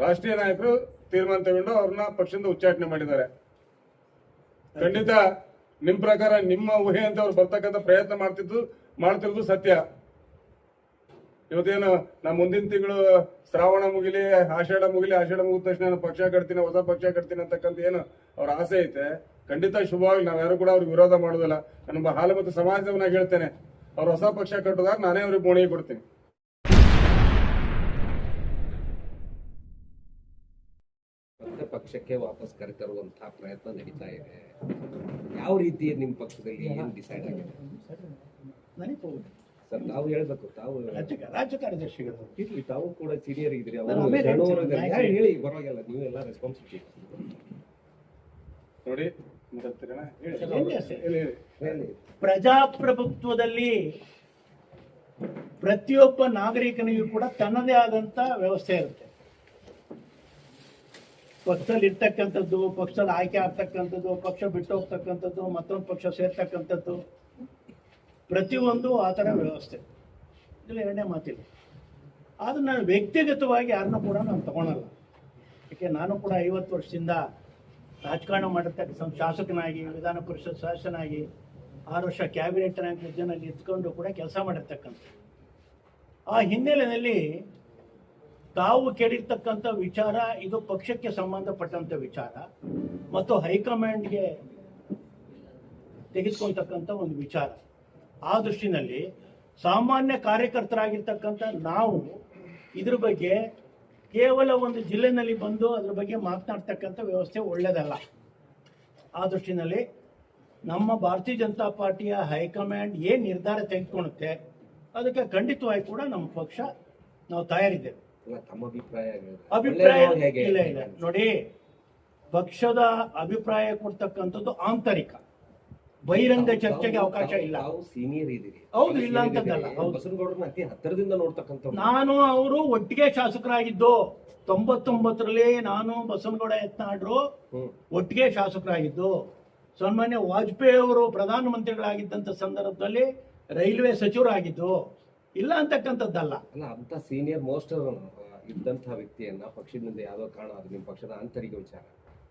ರಾಷ್ಟ್ರೀಯ ನಾಯಕರು ತೀರ್ಮಾನ ತಗೊಂಡು ಅವ್ರನ್ನ ಪಕ್ಷದಿಂದ ಉಚ್ಚಾಟನೆ ಮಾಡಿದ್ದಾರೆ. ಖಂಡಿತ ನಿಮ್ ಪ್ರಕಾರ ನಿಮ್ಮ ಊಹೆ ಅಂತ ಅವ್ರು ಬರ್ತಕ್ಕಂಥ ಪ್ರಯತ್ನ ಮಾಡ್ತಿರೋದು ಸತ್ಯ. ಇವತ್ತೇನು ನಾ ಮುಂದಿನ ತಿಂಗಳು ಶ್ರಾವಣ ಮುಗಿಲಿ, ಆಷಾಢ ಮುಗಿದ ತಕ್ಷಣ ನಾನು ಪಕ್ಷ ಕಟ್ತೀನಿ, ಹೊಸ ಪಕ್ಷ ಕಟ್ತೀನಿ ಅಂತಕ್ಕಂಥ ಏನು ಅವ್ರ ಆಸೆ ಐತೆ, ಖಂಡಿತ ಶುಭವಾಗಿ ನಾವ್ ಯಾರು ಕೂಡ ಅವ್ರಿಗೆ ವಿರೋಧ ಮಾಡುದಿಲ್ಲ. ನನ್ನ ಹಾಲು ಮತ್ತು ಸಮಾಜವನ್ನಾಗಿ ಹೇಳ್ತೇನೆ, ಅವ್ರು ಹೊಸ ಪಕ್ಷ ಕಟ್ಟುದಾಗ ನಾನೇ ಅವ್ರಿಗೆ ಬೋಣಿಗೆ ಕೊಡ್ತೀನಿ. ಮತ್ತೆ ಪಕ್ಷಕ್ಕೆ ವಾಪಸ್ ಕರೆತರುವಂತಹ ಪ್ರಯತ್ನ ನಡೀತಾ ಇದೆ. ಯಾವ ರೀತಿ ನಿಮ್ ಪಕ್ಷದಲ್ಲಿ ಏನ್ ಡಿಸೈಡ್ ಆಗಿದೆ ಸರ್? ತಾವು ಹೇಳ್ಬೇಕು, ತಾವು ರಾಜ್ಯ ಕಾರ್ಯದರ್ಶಿಗಳು ಇರ್ಲಿ, ತಾವು ಕೂಡ ಸೀನಿಯರ್ ಇದ್ರಿ, ಹೇಳಿ ಬರೋಲ್ಲ, ನೀವೆಲ್ಲ ರೆಸ್ಪಾನ್ಸಿಬಿಲಿಟಿ ನೋಡಿ. ಪ್ರಜಾಪ್ರಭುತ್ವದಲ್ಲಿ ಪ್ರತಿಯೊಬ್ಬ ನಾಗರಿಕನಿಗೂ ಕೂಡ ತನ್ನದೇ ಆದಂತ ವ್ಯವಸ್ಥೆ ಇರುತ್ತೆ. ಪಕ್ಷದಲ್ಲಿ ಇರ್ತಕ್ಕಂಥದ್ದು, ಪಕ್ಷದಲ್ಲಿ ಆಯ್ಕೆ ಆಗ್ತಕ್ಕಂಥದ್ದು, ಪಕ್ಷ ಬಿಟ್ಟು ಹೋಗ್ತಕ್ಕಂಥದ್ದು, ಮತ್ತೊಂದು ಪಕ್ಷ ಸೇರ್ತಕ್ಕಂಥದ್ದು, ಪ್ರತಿಯೊಂದು ಆ ಥರ ವ್ಯವಸ್ಥೆ. ಇಲ್ಲ ಎರಡನೇ ಮಾತಿಲ್ಲ. ಆದ್ರೆ ನಾನು ವ್ಯಕ್ತಿಗತವಾಗಿ ಯಾರನ್ನೂ ಕೂಡ ನಾನು ತಗೊಳಲ್ಲ. ಯಾಕೆ ನಾನು ಕೂಡ 50 ವರ್ಷದಿಂದ ರಾಜಕಾರಣ ಮಾಡಿರ್ತಕ್ಕಂಥ ಶಾಸಕನಾಗಿ, ವಿಧಾನ ಪರಿಷತ್ ಸದಸ್ಯನಾಗಿ, 6 ವರ್ಷ ಕ್ಯಾಬಿನೆಟ್ ನಲ್ಲಿ ಎತ್ಕೊಂಡು ಕೂಡ ಕೆಲಸ ಮಾಡಿರ್ತಕ್ಕಂಥ. ಆ ಹಿನ್ನೆಲೆಯಲ್ಲಿ ತಾವು ಕೇಳಿರ್ತಕ್ಕಂಥ ವಿಚಾರ ಇದು ಪಕ್ಷಕ್ಕೆ ಸಂಬಂಧಪಟ್ಟಂತ ವಿಚಾರ ಮತ್ತು ಹೈಕಮಾಂಡ್ಗೆ ತೆಗೆದುಕೊಳ್ತಕ್ಕಂಥ ಒಂದು ವಿಚಾರ. ಆ ದೃಷ್ಟಿನಲ್ಲಿ ಸಾಮಾನ್ಯ ಕಾರ್ಯಕರ್ತರಾಗಿರ್ತಕ್ಕಂಥ ನಾವು ಇದ್ರ ಬಗ್ಗೆ ಕೇವಲ ಒಂದು ಜಿಲ್ಲೆನಲ್ಲಿ ಬಂದು ಅದ್ರ ಬಗ್ಗೆ ಮಾತನಾಡ್ತಕ್ಕಂಥ ವ್ಯವಸ್ಥೆ ಒಳ್ಳೆಯದಲ್ಲ. ಆ ದೃಷ್ಟಿನಲ್ಲಿ ನಮ್ಮ ಭಾರತೀಯ ಜನತಾ ಪಾರ್ಟಿಯ ಹೈಕಮಾಂಡ್ ಏನು ನಿರ್ಧಾರ ತೆಗೆದುಕೊಳ್ಳುತ್ತೆ ಅದಕ್ಕೆ ಖಂಡಿತವಾಗಿ ಕೂಡ ನಮ್ಮ ಪಕ್ಷ ನಾವು ತಯಾರಿದ್ದೇವೆ. ತಮ್ಮ ಅಭಿಪ್ರಾಯ ಇಲ್ಲ ಇಲ್ಲ ನೋಡಿ, ಪಕ್ಷದ ಅಭಿಪ್ರಾಯ ಕೊಡ್ತಕ್ಕಂಥದ್ದು ಆಂತರಿಕ, ಬಹಿರಂಗ ಚರ್ಚೆಗೆ ಅವಕಾಶ ಇಲ್ಲ. ಸೀನಿಯರ್ ಇದ್ದೀರಿ, ಹೌದು, ಇಲ್ಲ ಅಂತದ್ದಲ್ಲ. ಬಸವನಗೌಡರನ್ನ ಅತಿ ಹತ್ತಿರದಿಂದ ನೋಡ್ತಕ್ಕಂಥ ನಾನು ಅವರು ಒಟ್ಟಿಗೆ ಶಾಸಕರಾಗಿದ್ದು 99ರಲ್ಲಿ ನಾನು ಬಸವನಗೌಡ ಯತ್ನಾಳ್ರು ಒಟ್ಟಿಗೆ ಶಾಸಕರಾಗಿದ್ದು. ಸನ್ಮಾನ್ಯ ವಾಜಪೇಯಿ ಅವರು ಪ್ರಧಾನಮಂತ್ರಿಗಳಾಗಿದ್ದಂಥ ಸಂದರ್ಭದಲ್ಲಿ ರೈಲ್ವೆ ಸಚಿವರಾಗಿದ್ದು. ಇಲ್ಲ ಅಂತಕ್ಕಂಥದ್ದಲ್ಲ. ಅಲ್ಲ, ಅಂತ ಸೀನಿಯರ್ ಮೋಸ್ಟ್ ಇದ್ದಂತಹ ವ್ಯಕ್ತಿಯನ್ನ ಪಕ್ಷದಿಂದ ಯಾವುದೋ ಕಾರಣ ಅದು ನಿಮ್ಮ ಪಕ್ಷದ ಆಂತರಿಕ ವಿಚಾರ,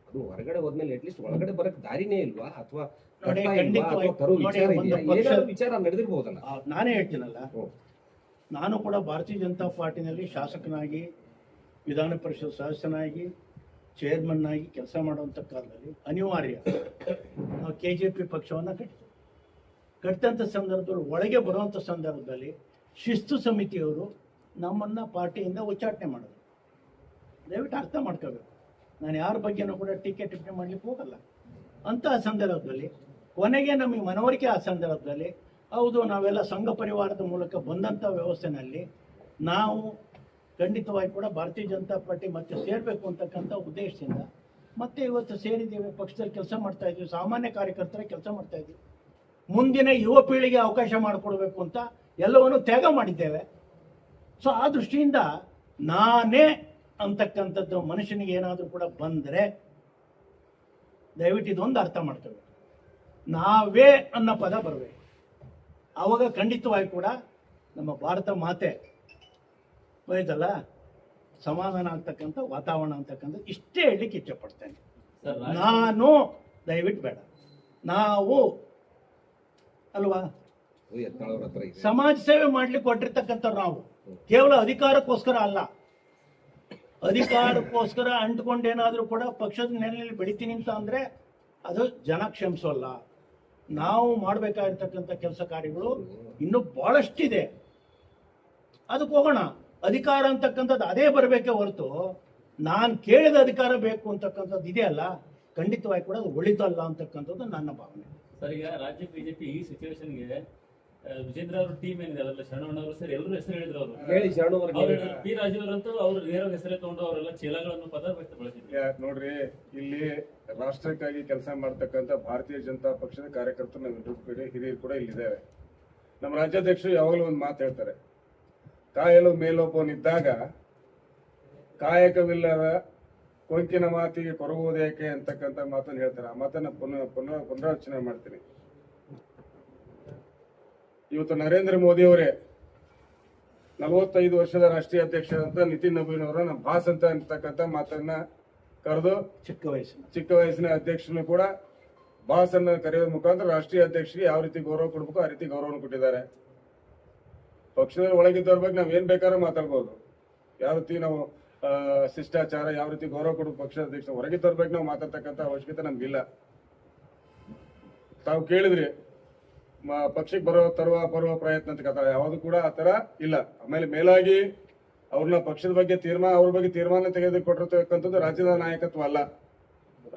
ಅದು ಹೊರಗಡೆ ಹೋದ್ಮೇಲೆ ಅಟ್ಲೀಸ್ಟ್ ಒಳಗಡೆ ಬರಕ್ ದಾರಿನೇ ಇಲ್ವಾ? ಅಥವಾ ವಿಚಾರ ನಡೆದಿರ್ಬೋದಲ್ಲ? ನಾನೇ ಹೇಳ್ತೀನಲ್ಲ, ನಾನು ಕೂಡ ಭಾರತೀಯ ಜನತಾ ಪಾರ್ಟಿನಲ್ಲಿ ಶಾಸಕನಾಗಿ, ವಿಧಾನ ಪರಿಷತ್ ಸದಸ್ಯನಾಗಿ, ಚೇರ್ಮನ್ ಆಗಿ ಕೆಲಸ ಮಾಡುವಂಥ ಕಾಲದಲ್ಲಿ ಅನಿವಾರ್ಯ ನಾವು KJP ಪಕ್ಷವನ್ನು ಕಟ್ಟಿದಂಥ ಸಂದರ್ಭದಲ್ಲಿ ಒಳಗೆ ಬರುವಂಥ ಸಂದರ್ಭದಲ್ಲಿ ಶಿಸ್ತು ಸಮಿತಿಯವರು ನಮ್ಮನ್ನ ಪಾರ್ಟಿಯಿಂದ ಉಚ್ಚಾಟನೆ ಮಾಡೋದು. ದಯವಿಟ್ಟು ಅರ್ಥ ಮಾಡ್ಕೋಬೇಕು. ನಾನು ಯಾರ ಬಗ್ಗೆನೂ ಕೂಡ ಟೀಕೆ ಟಿಪ್ಪಣಿ ಮಾಡ್ಲಿಕ್ಕೆ ಹೋಗಲ್ಲ. ಅಂತಹ ಸಂದರ್ಭದಲ್ಲಿ ಕೊನೆಗೆ ನಮಗೆ ಮನವರಿಕೆ ಆ ಸಂದರ್ಭದಲ್ಲಿ ಹೌದು ನಾವೆಲ್ಲ ಸಂಘ ಪರಿವಾರದ ಮೂಲಕ ಬಂದಂಥ ವ್ಯವಸ್ಥೆನಲ್ಲಿ ನಾವು ಖಂಡಿತವಾಗಿ ಕೂಡ ಭಾರತೀಯ ಜನತಾ ಪಾರ್ಟಿ ಮತ್ತೆ ಸೇರಬೇಕು ಅಂತಕ್ಕಂಥ ಉದ್ದೇಶದಿಂದ ಮತ್ತೆ ಇವತ್ತು ಸೇರಿದ್ದೇವೆ. ಪಕ್ಷದಲ್ಲಿ ಕೆಲಸ ಮಾಡ್ತಾ ಇದ್ದೀವಿ, ಸಾಮಾನ್ಯ ಕಾರ್ಯಕರ್ತರ ಕೆಲಸ ಮಾಡ್ತಾ ಇದ್ದೀವಿ. ಮುಂದಿನ ಯುವ ಪೀಳಿಗೆ ಅವಕಾಶ ಮಾಡಿಕೊಡ್ಬೇಕು ಅಂತ ಎಲ್ಲವನ್ನು ತ್ಯಾಗ ಮಾಡಿದ್ದೇವೆ. ಸೊ ಆ ದೃಷ್ಟಿಯಿಂದ ನಾನೇ ಅಂತಕ್ಕಂಥದ್ದು ಮನುಷ್ಯನಿಗೆ ಏನಾದರೂ ಕೂಡ ಬಂದರೆ ದಯವಿಟ್ಟು ಇದೊಂದು ಅರ್ಥ ಮಾಡ್ತೇವೆ, ನಾವೇ ಅನ್ನೋ ಪದ ಬರಬೇಕು. ಆವಾಗ ಖಂಡಿತವಾಗಿ ಕೂಡ ನಮ್ಮ ಭಾರತ ಮಾತೆ ಹೋಯ್ತಲ್ಲ ಸಮಾಧಾನ ಆಗ್ತಕ್ಕಂಥ ವಾತಾವರಣ ಅಂತಕ್ಕಂಥ ಇಷ್ಟೇ ಹೇಳಲಿಕ್ಕೆ ಇಚ್ಛೆಪಡ್ತೇನೆ. ನಾನು ದಯವಿಟ್ಟು ಬೇಡ, ನಾವು ಅಲ್ವಾ ಸಮಾಜ ಸೇವೆ ಮಾಡ್ಲಿಕ್ಕೆ ಹೊರಟಿರ್ತಕ್ಕಂಥ ನಾವು ಕೇವಲ ಅಧಿಕಾರಕ್ಕೋಸ್ಕರ ಅಲ್ಲ. ಅಧಿಕಾರಕ್ಕೋಸ್ಕರ ಅಂಟ್ಕೊಂಡೇನಾದ್ರೂ ಕೂಡ ಪಕ್ಷದ ನೆಲೆಯಲ್ಲಿ ಬೆಳಿತೀನಿ ಅಂತ ಅಂದ್ರೆ ಅದು ಜನ ಕ್ಷಮಿಸೋಲ್ಲ. ನಾವು ಮಾಡಬೇಕಾಗಿರ್ತಕ್ಕಂಥ ಕೆಲಸ ಕಾರ್ಯಗಳು ಇನ್ನೂ ಬಹಳಷ್ಟಿದೆ, ಅದಕ್ಕೆ ಹೋಗೋಣ. ಅಧಿಕಾರ ಅಂತಕ್ಕಂಥದ್ದು ಅದೇ ಬರಬೇಕೇ ಹೊರತು ನಾನು ಕೇಳಿದ ಅಧಿಕಾರ ಬೇಕು ಅಂತಕ್ಕಂಥದ್ದು ಇದೆಯಲ್ಲ, ಖಂಡಿತವಾಗಿ ಕೂಡ ಅದು ಒಳಿತಲ್ಲ ಅಂತಕ್ಕಂಥದ್ದು ನನ್ನ ಭಾವನೆ. ಸರ್, ಈಗ ರಾಜ್ಯ ಬಿಜೆಪಿ ಈ ಸಿಚುವೇಶನ್ಗೆ ವಿಜೇಂದ್ರ ಅವ್ರ ಟೀಮ್ ಏನಿದೆ ಅಲ್ಲ, ಶರಣಣ್ಣವರು ಸರ್ ಎಲ್ಲರೂ ಹೆಸರು ಹೇಳಿದ್ರು. ಅವರು ಪಿ ರಾಜೀವ್ರಂತೂ ಅವ್ರು ನೇರ ಹೆಸರೇ ತಗೊಂಡು ಅವರೆಲ್ಲ ಚೀಲಗಳನ್ನು ಪದ ಬಳಸಿದ್ರು. ನೋಡ್ರಿ, ಇಲ್ಲಿ ರಾಷ್ಟ್ರಕ್ಕಾಗಿ ಕೆಲಸ ಮಾಡ್ತಕ್ಕಂಥ ಭಾರತೀಯ ಜನತಾ ಪಕ್ಷದ ಕಾರ್ಯಕರ್ತರು ನಾವು ಹಿರಿಯರು ಕೂಡ ಇಲ್ಲಿದ್ದೇವೆ. ನಮ್ಮ ರಾಜ್ಯಾಧ್ಯಕ್ಷರು ಯಾವಾಗಲೂ ಒಂದು ಮಾತು ಹೇಳ್ತಾರೆ, ಕಾಯಲು ಮೇಲೊಬ್ಬನಿದ್ದಾಗ ಕಾಯಕವಿಲ್ಲದ ಕೊಂಕಿನ ಮಾತಿಗೆ ಕೊರಗುವುದೇಕೆ ಅಂತಕ್ಕಂಥ ಮಾತನ್ನು ಹೇಳ್ತಾರೆ. ಆ ಮಾತನ್ನ ಪುನರಾಲೋಚನೆ ಮಾಡ್ತೀನಿ. ಇವತ್ತು ನರೇಂದ್ರ ಮೋದಿ ಅವರೇ 45 ವರ್ಷದ ರಾಷ್ಟ್ರೀಯ ಅಧ್ಯಕ್ಷರಂತ ನಿತಿನ್ ನಬೀನ್ ಅವರ ನಮ್ಮ ಬಾಸ್ ಅಂತ ಅಂತಕ್ಕಂಥ ಮಾತನ್ನ ಕರೆದು ಚಿಕ್ಕ ವಯಸ್ಸಿನ ಅಧ್ಯಕ್ಷನು ಕೂಡ ಬಾಸ್ ಅನ್ನ ಕರೆಯೋದ್ರ ಮುಖಾಂತರ ರಾಷ್ಟ್ರೀಯ ಅಧ್ಯಕ್ಷರಿಗೆ ಯಾವ ರೀತಿ ಗೌರವ ಕೊಡಬೇಕು ಆ ರೀತಿ ಗೌರವವನ್ನು ಕೊಟ್ಟಿದ್ದಾರೆ. ಪಕ್ಷದ ಒಳಗಿದ್ದವ್ರ ಬಗ್ಗೆ ನಾವ್ ಏನ್ ಬೇಕಾದ್ರೂ ಮಾತಾಡ್ಬೋದು, ಯಾವ ರೀತಿ ನಾವು ಶಿಷ್ಟಾಚಾರ, ಯಾವ ರೀತಿ ಗೌರವ ಕೊಡಬೇಕು ಪಕ್ಷದ ಅಧ್ಯಕ್ಷ, ಹೊರಗಿದ್ದವ್ರ ಬಗ್ಗೆ ನಾವು ಮಾತಾಡ್ತಕ್ಕಂಥ ಅವಶ್ಯಕತೆ ನಮ್ಗಿಲ್ಲ. ತಾವು ಕೇಳಿದ್ರಿ ಪಕ್ಷಕ್ಕೆ ಬರುವ ಪ್ರಯತ್ನ ಅಂತ ಕಥೆ, ಯಾವುದು ಕೂಡ ಆತರ ಇಲ್ಲ. ಆಮೇಲೆ ಮೇಲಾಗಿ ಅವ್ರನ್ನ ಪಕ್ಷದ ಬಗ್ಗೆ ಅವ್ರ ಬಗ್ಗೆ ತೀರ್ಮಾನ ತೆಗೆದುಕೊಟ್ಟಿರ್ತಕ್ಕಂಥದ್ದು ರಾಜ್ಯದ ನಾಯಕತ್ವ ಅಲ್ಲ,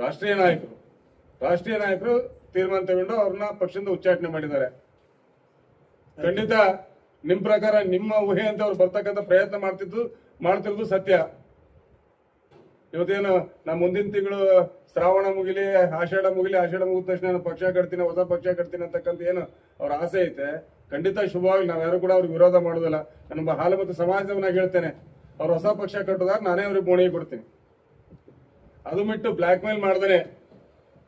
ರಾಷ್ಟ್ರೀಯ ನಾಯಕರು ತೀರ್ಮಾನ ತಗೊಂಡು ಅವ್ರನ್ನ ಪಕ್ಷದಿಂದ ಉಚ್ಚಾಟನೆ ಮಾಡಿದ್ದಾರೆ. ಖಂಡಿತ ನಿಮ್ ಪ್ರಕಾರ ನಿಮ್ಮ ಊಹೆ ಅಂತ ಅವ್ರು ಬರ್ತಕ್ಕಂಥ ಪ್ರಯತ್ನ ಮಾಡ್ತಿರೋದು ಸತ್ಯ. ಇವತ್ತೇನು ನಾ ಮುಂದಿನ ತಿಂಗಳು ಶ್ರಾವಣ ಮುಗಿಲಿ, ಆಷಾಢ ಮುಗಿದ ತಕ್ಷಣ ನಾನು ಪಕ್ಷ ಕಟ್ತೀನಿ, ಹೊಸ ಪಕ್ಷ ಕಟ್ತೀನಿ ಅಂತಕ್ಕಂಥ ಏನು ಅವ್ರ ಆಸೆ ಐತೆ, ಖಂಡಿತ ಶುಭವಾಗಿ ನಾವ್ಯಾರು ಕೂಡ ಅವ್ರಿಗೆ ವಿರೋಧ ಮಾಡೋದಿಲ್ಲ. ನಾನು ಹಾಲು ಮತ್ತು ಸಮಾಜದವನಾಗಿ ಹೇಳ್ತೇನೆ, ಅವ್ರು ಹೊಸ ಪಕ್ಷ ಕಟ್ಟೋದಾಗ ನಾನೇ ಅವ್ರಿಗೆ ಬೋಣಿಗೆ ಕೊಡ್ತೀನಿ. ಅದು ಬಿಟ್ಟು ಬ್ಲಾಕ್ ಮೇಲ್ ಮಾಡ್ದೇನೆ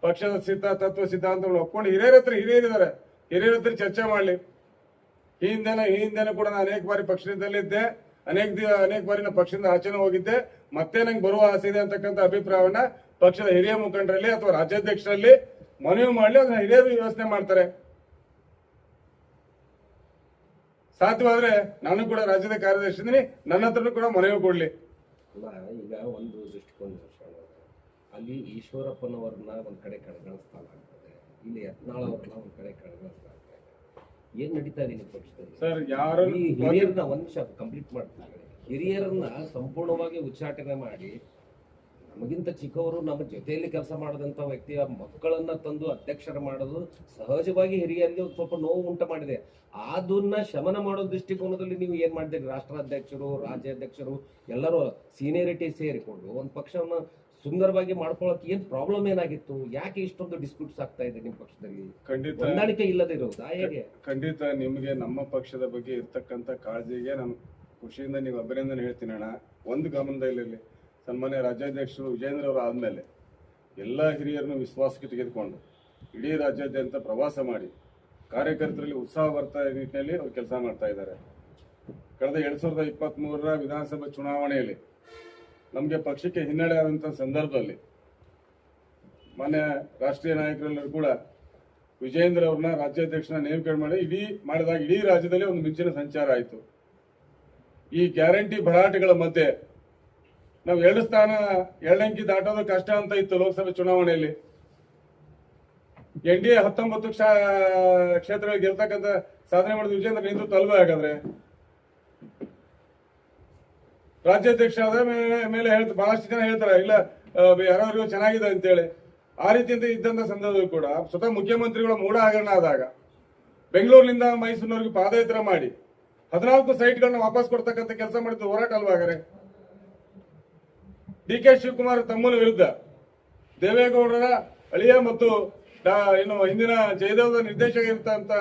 ಪಕ್ಷದ ತತ್ವ ಸಿದ್ಧಾಂತಗಳು ಒಪ್ಕೊಂಡು ಹಿರಿಯರಿದ್ದಾರೆ, ಹಿರಿಯರ ಹತ್ರ ಚರ್ಚೆ ಮಾಡ್ಲಿ. ಈ ಹಿಂದೆನೂ ಕೂಡ ನಾನು ಅನೇಕ ಬಾರಿ ಪಕ್ಷದಲ್ಲಿದ್ದೆ, ಅನೇಕ ಬಾರಿ ನಾನು ಪಕ್ಷದಿಂದ ಆಚೆನೂ ಹೋಗಿದ್ದೆ. ಮತ್ತೆ ನಂಗೆ ಬರುವ ಆಸೆ ಇದೆ ಅಂತಕ್ಕಂಥ ಅಭಿಪ್ರಾಯವನ್ನ ಪಕ್ಷದ ಹಿರಿಯ ಮುಖಂಡರಲ್ಲಿ ಅಥವಾ ರಾಜ್ಯಾಧ್ಯಕ್ಷರಲ್ಲಿ ಮನವಿ ಮಾಡ್ಲಿ, ಅದನ್ನ ಹಿರಿಯರು ಯೋಚನೆ ಮಾಡ್ತಾರೆ. ಸಾಧ್ಯವಾದ್ರೆ ನಾನು ಕೂಡ ರಾಜ್ಯದ ಕಾರ್ಯದರ್ಶಿ ಇದ್ದೀನಿ, ನನ್ನ ಹತ್ರನೂ ಕೂಡ ಮನವಿ ಕೊಡ್ಲಿ. ಈಗ ಒಂದು ದೃಷ್ಟಿಕೋನ ಅಲ್ಲಿ ಈಶ್ವರಪ್ಪನವ್ರನ್ನ ಒಂದ್ ಕಡೆ ಕಡೆಗಣಿಸಲಾಗ್ತದೆ, ಇಲ್ಲಿ ಯತ್ನಾಳ್ ಅವ್ರನ್ನ ಒಂದ್ ಕಡೆ ಕಡೆಗಣಿಸಲಾಗ್ತದೆ. ಏನ್ ನಡೀತಾ ಇದೆ ನಿಮ್ಮ ಪಕ್ಷದಲ್ಲಿ ಸರ್? ಯಾರು ಹಿರಿಯರನ್ನ ಒಂದ್ ನಿಮಿಷ ಕಂಪ್ಲೀಟ್ ಮಾಡ್ತಾರೆ, ಹಿರಿಯರನ್ನ ಸಂಪೂರ್ಣವಾಗಿ ಉಚ್ಚಾಟನೆ ಮಾಡಿ ನಮಗಿಂತ ಚಿಕ್ಕವರು ನಮ್ಮ ಜೊತೆಯಲ್ಲಿ ಕೆಲಸ ಮಾಡದಂತ ವ್ಯಕ್ತಿಯ ಮಕ್ಕಳನ್ನ ತಂದು ಅಧ್ಯಕ್ಷರ ಮಾಡೋದು ಸಹಜವಾಗಿ ಹಿರಿಯರಿಗೆ ಸ್ವಲ್ಪ ನೋವು ಉಂಟು ಮಾಡಿದೆ. ಅದನ್ನ ಶಮನ ಮಾಡೋ ದೃಷ್ಟಿಕೋನದಲ್ಲಿ ನೀವು ಏನ್ ಮಾಡಿದ್ದೀರಿ? ರಾಷ್ಟ್ರಾಧ್ಯಕ್ಷರು, ರಾಜ್ಯಾಧ್ಯಕ್ಷರು ಎಲ್ಲರೂ ಸೀನಿಯರಿಟಿ ಸೇರಿಕೊಂಡು ಒಂದು ಪಕ್ಷವನ್ನ ಸುಂದರವಾಗಿ ಮಾಡ್ಕೊಳ್ಳೋಕೆ ಏನ್ ಪ್ರಾಬ್ಲಮ್ ಏನಾಗಿತ್ತು? ಯಾಕೆ ಇಷ್ಟೊಂದು ಡಿಸ್ಪ್ಯೂಟ್ಸ್ ಆಗ್ತಾ ಇದೆ ನಿಮ್ಮ ಪಕ್ಷದಲ್ಲಿ? ಖಂಡಿತ ಹೊಂದಾಣಿಕೆ ಇಲ್ಲದೆ ಇರೋದಾ ಹೇಗೆ? ಖಂಡಿತ ನಿಮಗೆ ನಮ್ಮ ಪಕ್ಷದ ಬಗ್ಗೆ ಇರ್ತಕ್ಕಂಥ ಕಾಳಜಿಗೆ ನಾನು ಖುಷಿಯಿಂದ ನೀವು ಅಭಿನಂದನೆ ಹೇಳ್ತೀನಿ ಅಣ್ಣ. ಒಂದು ಗಮನದಲ್ಲಿರಲಿ, ಸನ್ಮಾನ್ಯ ರಾಜ್ಯಾಧ್ಯಕ್ಷರು ವಿಜೇಂದ್ರ ಅವರು ಆದ್ಮೇಲೆ ಎಲ್ಲ ಹಿರಿಯರನ್ನು ವಿಶ್ವಾಸಕ್ಕೆ ತೆಗೆದುಕೊಂಡು ಇಡೀ ರಾಜ್ಯಾದ್ಯಂತ ಪ್ರವಾಸ ಮಾಡಿ ಕಾರ್ಯಕರ್ತರಲ್ಲಿ ಉತ್ಸಾಹ ಬರ್ತಾ ನಿಟ್ಟಿನಲ್ಲಿ ಅವ್ರು ಕೆಲಸ ಮಾಡ್ತಾ ಇದ್ದಾರೆ. ಕಳೆದ 2023 ವಿಧಾನಸಭೆ ಚುನಾವಣೆಯಲ್ಲಿ ನಮಗೆ ಪಕ್ಷಕ್ಕೆ ಹಿನ್ನಡೆ ಆದಂತ ಸಂದರ್ಭದಲ್ಲಿ ಮಾನ್ಯ ರಾಷ್ಟ್ರೀಯ ನಾಯಕರೆಲ್ಲರೂ ಕೂಡ ವಿಜೇಂದ್ರ ಅವ್ರನ್ನ ರಾಜ್ಯಾಧ್ಯಕ್ಷನ ನೇಮಕ ಮಾಡಿದಾಗ ಇಡೀ ರಾಜ್ಯದಲ್ಲಿ ಒಂದು ಮಿಂಚಿನ ಸಂಚಾರ ಆಯಿತು. ಈ ಗ್ಯಾರಂಟಿ ಭರಾಟೆಗಳ ಮಧ್ಯೆ ನಾವು 2 ಅಂಕಿ ದಾಟೋದು ಕಷ್ಟ ಅಂತ ಇತ್ತು ಲೋಕಸಭೆ ಚುನಾವಣೆಯಲ್ಲಿ. NDA 19 ಕ್ಷೇತ್ರಗಳಿಗೆ ಗೆಲ್ತಕ್ಕಂಥ ಸಾಧನೆ ಮಾಡಿದ ವಿಜೇಂದ್ರ ನೇತೃತ್ವ ಅಲ್ವೇ? ಹಾಗಾದ್ರೆ ರಾಜ್ಯಾಧ್ಯಕ್ಷ ಆದ ಮೇಲೆ ಬಹಳಷ್ಟು ಜನ ಹೇಳ್ತಾರೆ ಇಲ್ಲ ಯಾರು ಚೆನ್ನಾಗಿದೆ ಅಂತೇಳಿ. ಆ ರೀತಿಯಿಂದ ಇದ್ದಂತ ಸಂದರ್ಭದಲ್ಲಿ ಕೂಡ ಸ್ವತಃ ಮುಖ್ಯಮಂತ್ರಿಗಳ ಮೂಢ ಹಗರಣ ಆದಾಗ ಬೆಂಗಳೂರಿನಿಂದ ಮೈಸೂರಿನವರೆಗೆ ಪಾದಯಾತ್ರೆ ಮಾಡಿ 14 ಸೈಟ್ಗಳನ್ನ ವಾಪಸ್ ಕೊಡ್ತಕ್ಕಂಥ ಕೆಲಸ ಮಾಡಿದ್ದು ಹೋರಾಟ ಅಲ್ವಾಗಾರೆ. DK ಶಿವಕುಮಾರ್ ತಮ್ಮನ ವಿರುದ್ಧ ದೇವೇಗೌಡರ ಅಳಿಯ ಮತ್ತು ಹಿಂದಿನ ಜಯದೇವದ ನಿರ್ದೇಶಕ ಇರ್ತಂತ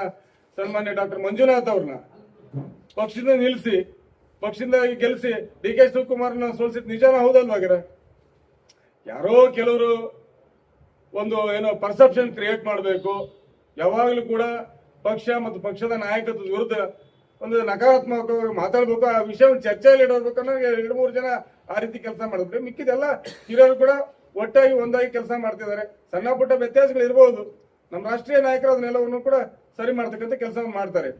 ಸನ್ಮಾನ್ಯ ಡಾಕ್ಟರ್ ಮಂಜುನಾಥ್ ಅವ್ರನ್ನ ಪಕ್ಷದಿಂದ ನಿಲ್ಲಿಸಿ ಪಕ್ಷದಿಂದ ಗೆಲ್ಲಿಸಿ DK ಶಿವಕುಮಾರ್ನ ಸೋಲಿಸಿದ್ ನಿಜಾನ ಹೌದಲ್ವಾಗಾರೆ? ಯಾರೋ ಕೆಲವರು ಒಂದು ಪರ್ಸೆಪ್ಷನ್ ಕ್ರಿಯೇಟ್ ಮಾಡಬೇಕು, ಯಾವಾಗಲೂ ಕೂಡ ಪಕ್ಷ ಮತ್ತು ಪಕ್ಷದ ನಾಯಕತ್ವದ ವಿರುದ್ಧ ಒಂದು ನಕಾರಾತ್ಮಕವಾಗಿ ಮಾತಾಡ್ಬೇಕು, ಆ ವಿಷಯವನ್ನು ಚರ್ಚೆಯಲ್ಲಿ ಇಡಬೇಕು ಅನ್ನೋ 2-3 ಜನ ಆ ರೀತಿ ಕೆಲಸ ಮಾಡಿದ್ರೆ ಮಿಕ್ಕಿದೆಲ್ಲ ಹಿರಿಯರು ಕೂಡ ಒಟ್ಟಾಗಿ ಒಂದಾಗಿ ಕೆಲಸ ಮಾಡ್ತಿದ್ದಾರೆ. ಸಣ್ಣ ಪುಟ್ಟ ವ್ಯತ್ಯಾಸಗಳು ಇರಬಹುದು, ನಮ್ಮ ರಾಷ್ಟ್ರೀಯ ನಾಯಕರು ಅದನ್ನೆಲ್ಲವನ್ನು ಕೂಡ ಸರಿ ಮಾಡ್ತಕ್ಕಂಥ ಕೆಲಸ ಮಾಡ್ತಾರೆ.